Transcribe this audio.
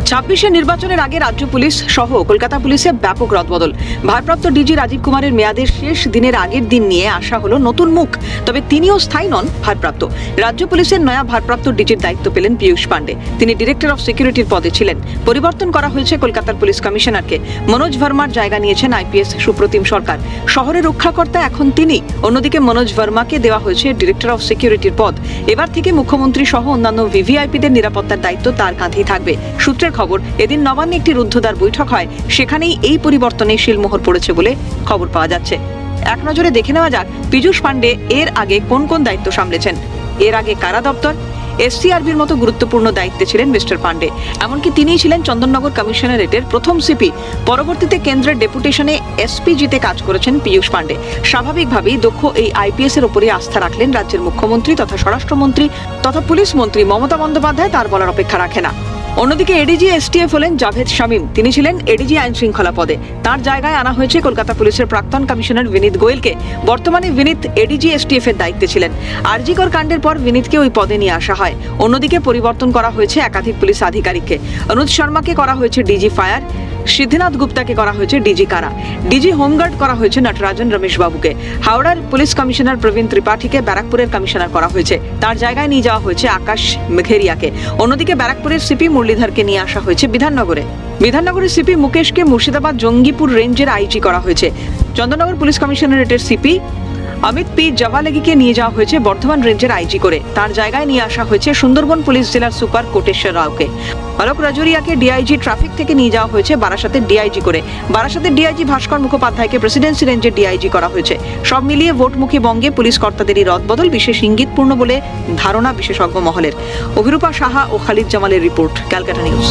26 নির্বাচনের আগে রাজ্য পুলিশ সহ কলকাতা পুলিশে ব্যাপক রদবদল। ভারপ্রাপ্ত ডিজি রাজীব কুমারের মেয়াদের শেষ দিনের আগের দিন নিয়ে আসা হলো নতুন মুখ, তবে তিনিও স্থায়ী নন ভারপ্রাপ্ত। রাজ্য পুলিশের নয়া ভারপ্রাপ্ত ডিজির দায়িত্ব পেলেন পীযূষ পাণ্ডে। তিনি ডিরেক্টর অফ সিকিউরিটির পদে ছিলেন। পরিবর্তন করা হয়েছে কলকাতার পুলিশ কমিশনারকে। মনোজ ভার্মার জায়গা নিয়েছেন আইপিএস সুপ্রতিম সরকার। শহরের রক্ষাকর্তা এখন তিনি। অন্যদিকে মনোজ ভার্মাকে দেওয়া হয়েছে ডিরেক্টর অফ সিকিউরিটির পদ। এবার থেকে মুখ্যমন্ত্রী সহ অন্যান্য ভিভিআইপিদের নিরাপত্তার দায়িত্ব তার কাঁধেই থাকবে। সূত্রের খবর, এদিন নবান্নে একটি রুদ্ধদ্বার বৈঠক হয়, সেখানেই এই পরিবর্তনে শিলমোহর পড়েছে বলে খবর পাওয়া যাচ্ছে। এক নজরে দেখে নেওয়া যাক পীযূষ পাণ্ডে এর আগে কোন কোন দায়িত্ব সামলেছেন। এর আগে কারা দপ্তর, এসসিআরবির মতো গুরুত্বপূর্ণ দায়িত্বে ছিলেন মিস্টার পাণ্ডে। এমনকি তিনিই ছিলেন চন্দননগর কমিশনারেটের প্রথম সিপি। পরবর্তীতে কেন্দ্রের ডেপুটেশনে এসপিজিতে কাজ করেছেন পীযূষ পাণ্ডে। স্বাভাবিকভাবেই দক্ষ এই আইপিএস এর উপরে আস্থা রাখলেন রাজ্যের মুখ্যমন্ত্রী তথা স্বরাষ্ট্রমন্ত্রী তথা পুলিশ মন্ত্রী মমতা বন্দ্যোপাধ্যায়। তার বলার অপেক্ষা রাখে না। অন্যদিকে এডিজি এসটিএফ হলেন জাভেদ শামীম। তিনি ছিলেন এডিজি আইন শৃঙ্খলা পদে। তার জায়গায় আনা হয়েছে কলকাতা পুলিশের প্রাক্তন কমিশনার বিনীত গোয়েলকে। বর্তমানে বিনীত এডিজি এসটিএফ এর দায়িত্বে ছিলেন। আরজিকর কাণ্ডের পর বিনীতকে ওই পদে নিয়ে আসা হয়। অন্যদিকে পরিবর্তন করা হয়েছে একাধিক পুলিশ আধিকারিককে। অনুজ শর্মাকে করা হয়েছে ডিজি ফায়ার, সিদ্ধিনাথ গুপ্তাকে করা হয়েছে ডিজি কারা, ডিজি হোমগার্ড করা হয়েছে নটরাজন রমেশ বাবুকে। হাওড়ার পুলিশ কমিশনার প্রবীণ ত্রিপাঠীকে ব্যারাকপুরের কমিশনার করা হয়েছে। তার জায়গায় নিয়ে যাওয়া হয়েছে আকাশ মেঘেরিয়াকে। অন্যদিকে ব্যারাকপুরের সিপি মুরলীধরকে নিয়ে আসা হয়েছে বিধাননগরে। বিধাননগরের সিপি মুকেশকে মুর্শিদাবাদ জঙ্গিপুর রেঞ্জের আইজি করা হয়েছে। চন্দননগর পুলিশ কমিশনারেটের সিপি অমিত পি জওয়ালেগিকে নিয়ে যাওয়া হয়েছে বর্ধমান রেঞ্জের আইজি করে। তার জায়গায় নিয়ে আসা হয়েছে সুন্দরবন পুলিশ জেলার সুপার কোটেশ্বর রাওকে। অলোক রাজুরিয়াকে ডিআইজি ট্রাফিক থেকে নিয়ে যাওয়া হয়েছে বারাসাতের ডিআইজি করে। বারাসাতের ডিআইজি ভাস্কর মুখোপাধ্যায়কে প্রেসিডেন্সি রেঞ্জের ডিআইজি করা হয়েছে। সব মিলিয়ে ভোটমুখী বঙ্গে পুলিশ কর্তাদেরই রদবদল বিশেষ ইঙ্গিতপূর্ণ বলে ধারণা বিশেষজ্ঞ মহলের। অভিরূপা সাহা ও খালিদ জামালের রিপোর্ট, ক্যালকাটা নিউজ।